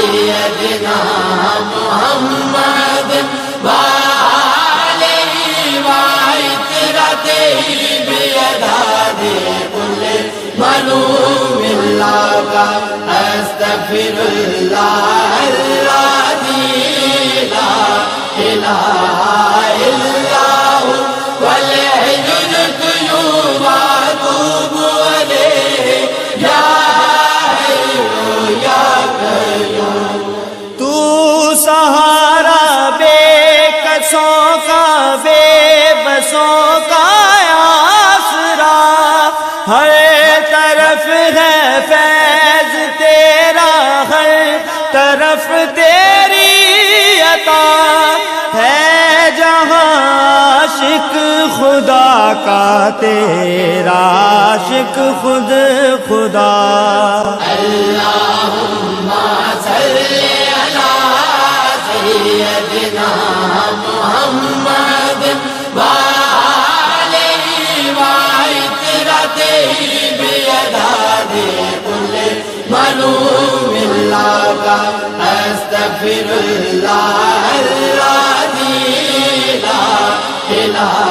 سیدنا محمد وآلہ وعترتہ بیداد کل ملوم اللہ کا استغفر اللہ الذی لا الہ الا هو والحی القیوم واتوب الیہ یا حی یا قیوم۔ تو سہارا بے کسوں کا بے بسوں کا آسرا، ہر طرف ہے فیض تیرا، ہر طرف تیری عطا ہے، جہاں عاشق خدا کا تیرا عاشق خود خدا۔ اللہم صلی علی سیدنا محمد وآلہ وعترتہ بیداد کل ملوم اللہ کا استغفر اللہ الذی لا الہ